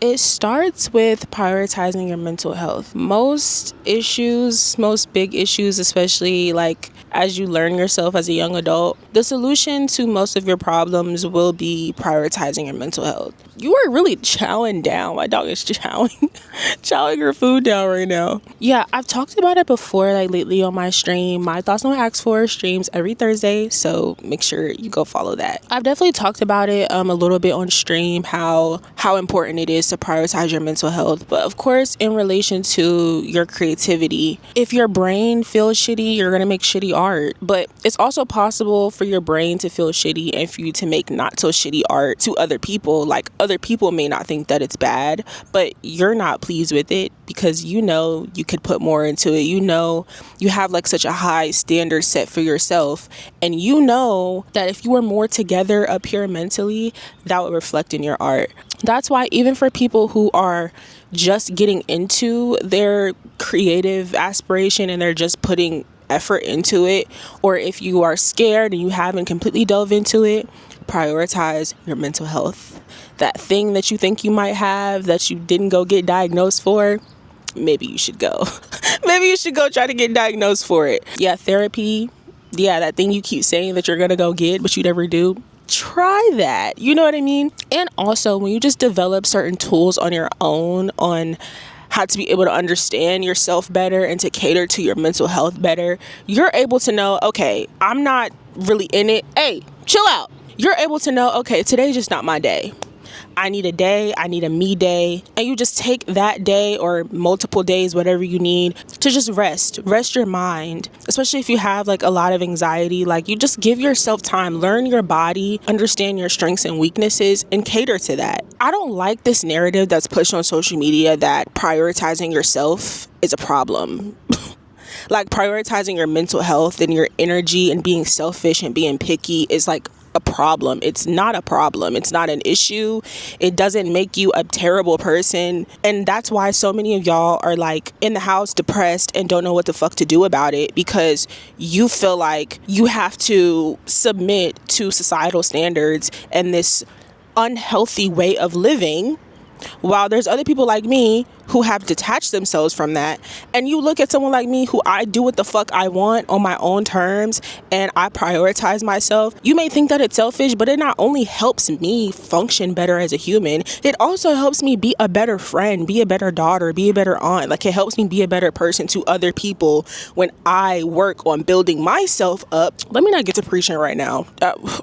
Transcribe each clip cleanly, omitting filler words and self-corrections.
It starts with prioritizing your mental health. Most big issues, especially like as you learn yourself as a young adult, the solution to most of your problems will be prioritizing your mental health. You are really chowing down. My dog is chowing her food down right now. Yeah, I've talked about it before, like lately on my stream. My Thoughts on Ask For streams every Thursday, so make sure you go follow that. I've definitely talked about it a little bit on stream, how important it is to prioritize your mental health. But of course, in relation to your creativity, if your brain feels shitty, you're gonna make shitty art. But it's also possible for your brain to feel shitty and for you to make not so shitty art to other people. Like, other people may not think that it's bad, but you're not pleased with it because you know you could put more into it. You know you have like such a high standard set for yourself, and you know that if you were more together up here mentally, that would reflect in your art. That's why even for people who are just getting into their creative aspiration and they're just putting effort into it, or if you are scared and you haven't completely delved into it, prioritize your mental health. That thing that you think you might have that you didn't go get diagnosed for, maybe you should go. Maybe you should go try to get diagnosed for it. Yeah, therapy. Yeah, that thing you keep saying that you're gonna go get, but you never do. Try that. You know what I mean? And also, when you just develop certain tools on your own on how to be able to understand yourself better and to cater to your mental health better, you're able to know, okay, I'm not really in it. Hey, chill out. You're able to know, okay, today's just not my day. I need a me day. And you just take that day or multiple days, whatever you need, to just rest your mind. Especially if you have like a lot of anxiety, like you just give yourself time, learn your body, understand your strengths and weaknesses, and cater to that. I don't like this narrative that's pushed on social media that prioritizing yourself is a problem. Like, prioritizing your mental health and your energy and being selfish and being picky is like a problem. It's not a problem. It's not an issue. It doesn't make you a terrible person. And that's why so many of y'all are like in the house depressed and don't know what the fuck to do about it, because you feel like you have to submit to societal standards and this unhealthy way of living, while there's other people like me who have detached themselves from that. And you look at someone like me who I do what the fuck I want on my own terms and I prioritize myself. You may think that it's selfish, but it not only helps me function better as a human, it also helps me be a better friend, be a better daughter, be a better aunt. Like, it helps me be a better person to other people when I work on building myself up. Let me not get to preaching right now.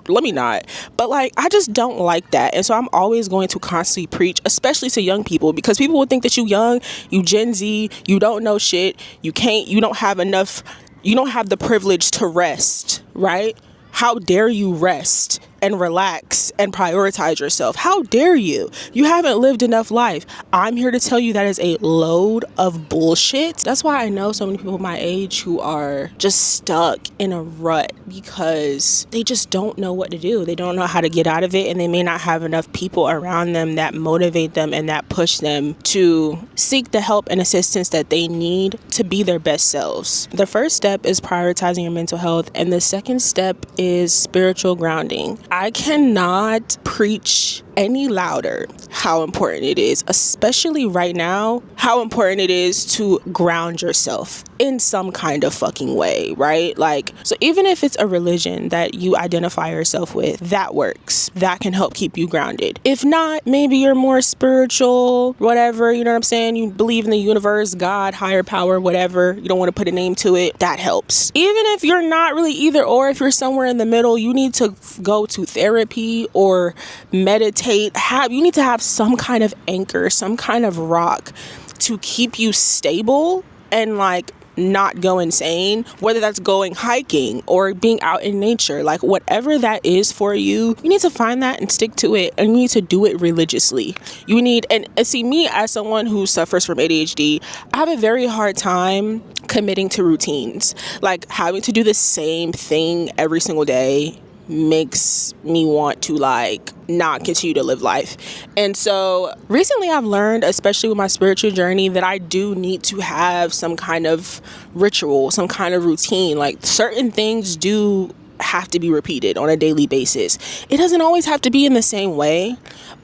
Let me not. But like, I just don't like that. And so I'm always going to constantly preach, especially to young people, because people will think that you Gen Z, you don't know shit, you don't have the privilege to rest, right? How dare you rest and relax and prioritize yourself? How dare you? You haven't lived enough life. I'm here to tell you that is a load of bullshit. That's why I know so many people my age who are just stuck in a rut because they just don't know what to do. They don't know how to get out of it, and they may not have enough people around them that motivate them and that push them to seek the help and assistance that they need to be their best selves. The first step is prioritizing your mental health, and the second step is spiritual grounding. I cannot preach any louder how important it is, especially right now, how important it is to ground yourself in some kind of fucking way, right? Like, so even if it's a religion that you identify yourself with, that works. That can help keep you grounded. If not, maybe you're more spiritual, whatever, you know what I'm saying? You believe in the universe, God, higher power, whatever. You don't want to put a name to it. That helps. Even if you're not really either or, if you're somewhere in the middle, you need to go to therapy or meditate. You need to have some kind of anchor, some kind of rock to keep you stable and like not go insane, whether that's going hiking or being out in nature. Like, whatever that is for you, you need to find that and stick to it, and you need to do it religiously. You need, and see, me as someone who suffers from ADHD, I have a very hard time committing to routines. Like, having to do the same thing every single day makes me want to like not continue to live life. And so recently I've learned, especially with my spiritual journey, that I do need to have some kind of ritual, some kind of routine. Like, certain things do have to be repeated on a daily basis. It doesn't always have to be in the same way,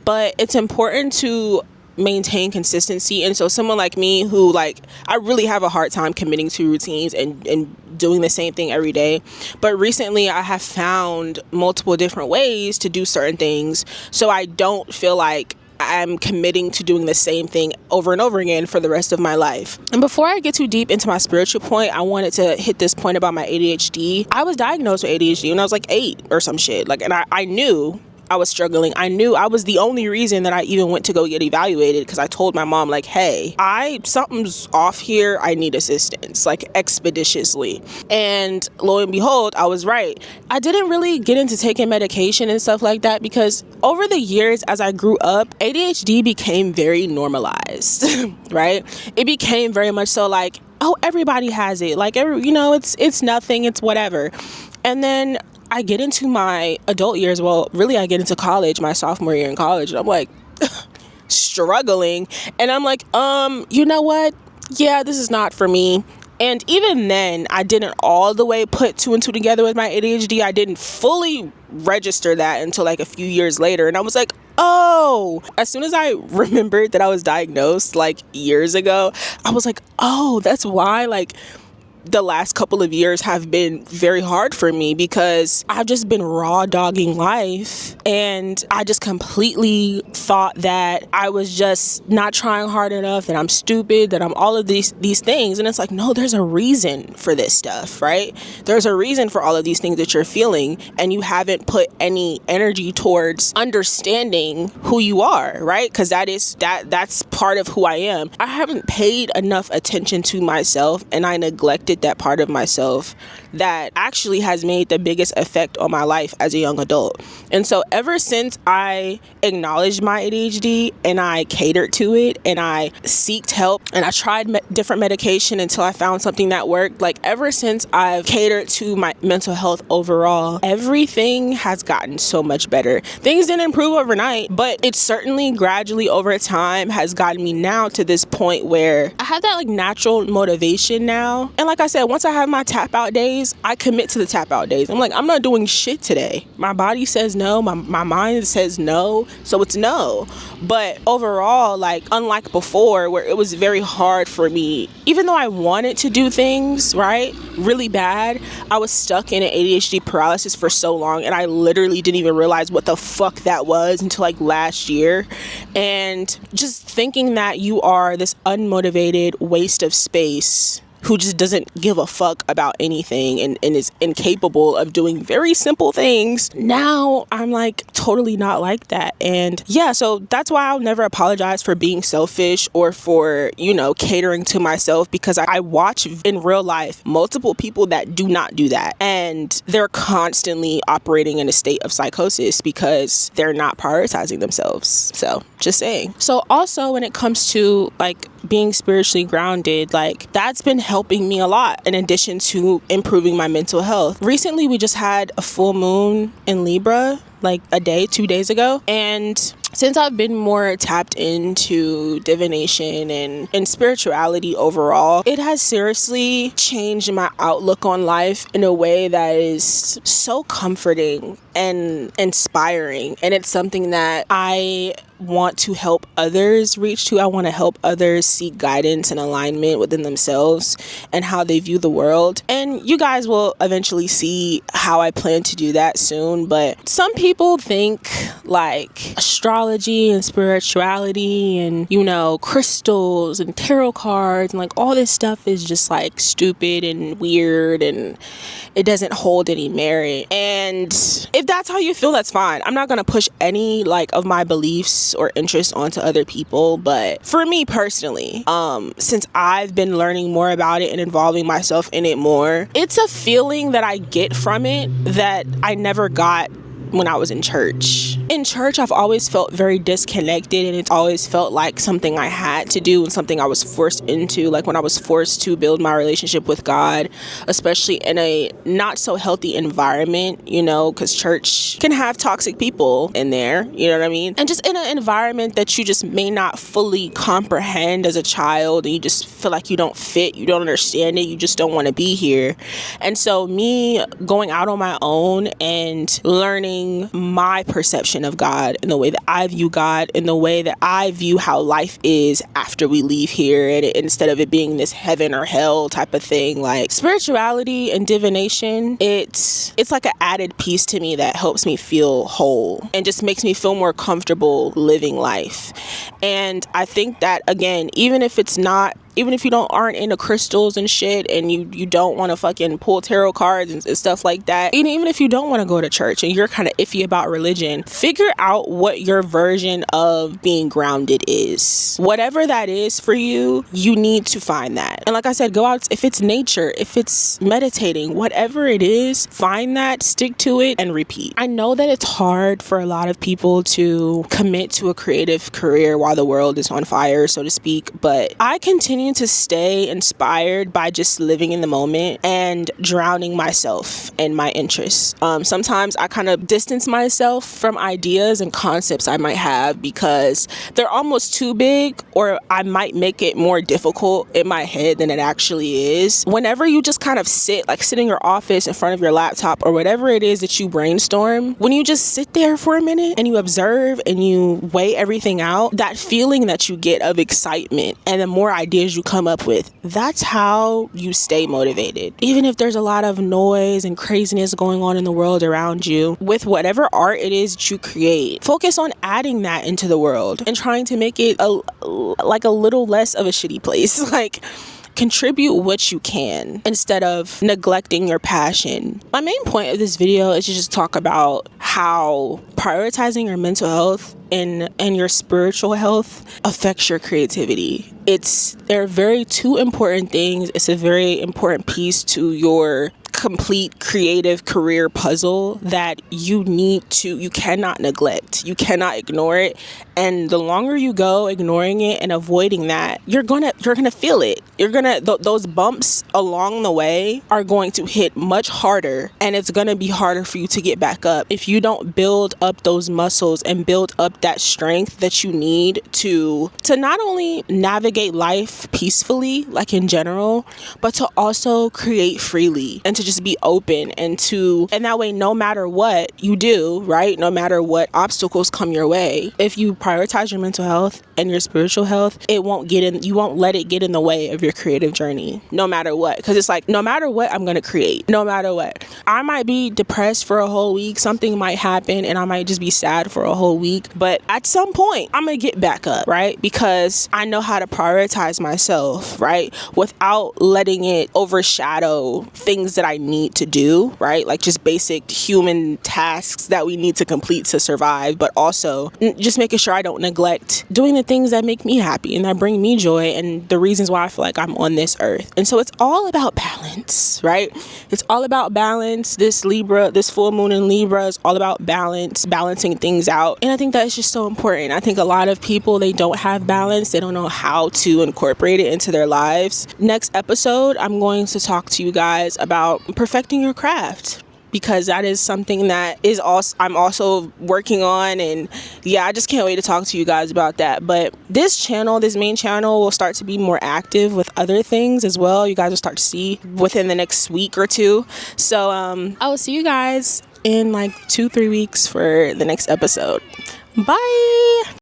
but it's important to maintain consistency. And so someone like me who like, I really have a hard time committing to routines and doing the same thing every day. But recently I have found multiple different ways to do certain things so I don't feel like I'm committing to doing the same thing over and over again for the rest of my life. And before I get too deep into my spiritual point, I wanted to hit this point about my ADHD. I was diagnosed with ADHD when I was like 8 or some shit. Like, and I knew I was struggling. I knew I was the only reason that I even went to go get evaluated, because I told my mom, like, hey, something's off here. I need assistance, like expeditiously. And lo and behold, I was right. I didn't really get into taking medication and stuff like that because over the years, as I grew up, ADHD became very normalized, right? It became very much so like, oh, everybody has it. Like, it's nothing, it's whatever. And then I get into my adult years. Well, really, I get into college, my sophomore year in college, and I'm like struggling. And I'm like, you know what? Yeah, this is not for me. And even then, I didn't all the way put 2 and 2 together with my ADHD. I didn't fully register that until like a few years later. And I was like, oh, as soon as I remembered that I was diagnosed like years ago, I was like, oh, that's why like the last couple of years have been very hard for me, because I've just been raw dogging life, and I just completely thought that I was just not trying hard enough, that I'm stupid, that I'm all of these things. And it's like, no, there's a reason for this stuff, right? There's a reason for all of these things that you're feeling, and you haven't put any energy towards understanding who you are, right? Because that's part of who I am. I haven't paid enough attention to myself, and I neglected that part of myself that actually has made the biggest effect on my life as a young adult. And so ever since I acknowledged my ADHD and I catered to it and I sought help and I tried different medication until I found something that worked, like ever since I've catered to my mental health overall, everything has gotten so much better. Things didn't improve overnight, but it certainly gradually over time has gotten me now to this point where I have that like natural motivation now. And like I said, once I have my tap out days, I commit to the tap out days. I'm like, I'm not doing shit today. My body says no. My mind says no. So it's no. But overall, like unlike before where it was very hard for me, even though I wanted to do things, right, really bad, I was stuck in an ADHD paralysis for so long. And I literally didn't even realize what the fuck that was until like last year. And just thinking that you are this unmotivated waste of space who just doesn't give a fuck about anything and is incapable of doing very simple things. Now I'm like totally not like that. And yeah, so that's why I'll never apologize for being selfish or for, catering to myself, because I watch in real life multiple people that do not do that. And they're constantly operating in a state of psychosis because they're not prioritizing themselves. So just saying. So also when it comes to like being spiritually grounded, like that's been helping me a lot in addition to improving my mental health. Recently, we just had a full moon in Libra, like 2 days ago. And since I've been more tapped into divination and spirituality overall, it has seriously changed my outlook on life in a way that is so comforting and inspiring. And it's something that I want to help others reach to. I want to help others seek guidance and alignment within themselves and how they view the world. And you guys will eventually see how I plan to do that soon. But some people think like astrology and spirituality and, crystals and tarot cards and like all this stuff is just like stupid and weird and it doesn't hold any merit. And if that's how you feel, that's fine. I'm not going to push any like of my beliefs or interests onto other people. But for me personally, since I've been learning more about it and involving myself in it more, it's a feeling that I get from it that I never got when I was in church. In church, I've always felt very disconnected, and it's always felt like something I had to do and something I was forced into. Like when I was forced to build my relationship with God, especially in a not so healthy environment, because church can have toxic people in there, you know what I mean? And just in an environment that you just may not fully comprehend as a child, and you just feel like you don't fit, you don't understand it, you just don't want to be here. And so me going out on my own and learning my perception definition of God, and the way that I view God, and the way that I view how life is after we leave here, and instead of it being this heaven or hell type of thing. Like, spirituality and divination, it's like an added piece to me that helps me feel whole and just makes me feel more comfortable living life. And I think that, again, even if you aren't into crystals and shit, and you don't want to fucking pull tarot cards and stuff like that, even if you don't want to go to church and you're kind of iffy about religion, figure out what your version of being grounded is. Whatever that is for you, you need to find that. And like I said, go out. If it's nature, if it's meditating, whatever it is, find that, stick to it, and repeat. I know that it's hard for a lot of people to commit to a creative career while the world is on fire, so to speak, but I continue to stay inspired by just living in the moment and drowning myself in my interests. Sometimes I kind of distance myself from ideas and concepts I might have because they're almost too big, or I might make it more difficult in my head than it actually is. Whenever you just kind of sit in your office in front of your laptop or whatever it is that you brainstorm, when you just sit there for a minute and you observe and you weigh everything out, that feeling that you get of excitement and the more ideas you come up with, that's how you stay motivated. Even if there's a lot of noise and craziness going on in the world around you, with whatever art it is that you create, focus on adding that into the world and trying to make it a little less of a shitty place. Like, contribute what you can instead of neglecting your passion. My main point of this video is to just talk about how prioritizing your mental health and your spiritual health affects your creativity. They're very two important things. It's a very important piece to your complete creative career puzzle that you cannot neglect. You cannot ignore it. And the longer you go ignoring it and avoiding that, you're gonna feel it. Those bumps along the way are going to hit much harder, and it's gonna be harder for you to get back up if you don't build up those muscles and build up that strength that you need to not only navigate life peacefully, like in general, but to also create freely and to just be open and that way, no matter what you do, right, no matter what obstacles come your way, if you prioritize your mental health and your spiritual health, you won't let it get in the way of your creative journey, no matter what. Because it's like, no matter what, I'm going to create. No matter what. I might be depressed for a whole week. Something might happen and I might just be sad for a whole week. But at some point, I'm going to get back up, right? Because I know how to prioritize myself, right? Without letting it overshadow things that I need to do, right? Like just basic human tasks that we need to complete to survive, but also just making sure I don't neglect doing the things that make me happy and that bring me joy and the reasons why I feel like I'm on this earth. And so it's all about balance, right? It's all about balance. This full moon in Libra is all about balance, balancing things out. And I think that's just so important. I think a lot of people, they don't have balance. They don't know how to incorporate it into their lives. Next episode, I'm going to talk to you guys about perfecting your craft, because that is something that I'm also working on. And yeah, I just can't wait to talk to you guys about that. But this main channel will start to be more active with other things as well. You guys will start to see within the next week or two. So I will see you guys in like 2-3 weeks for the next episode. Bye.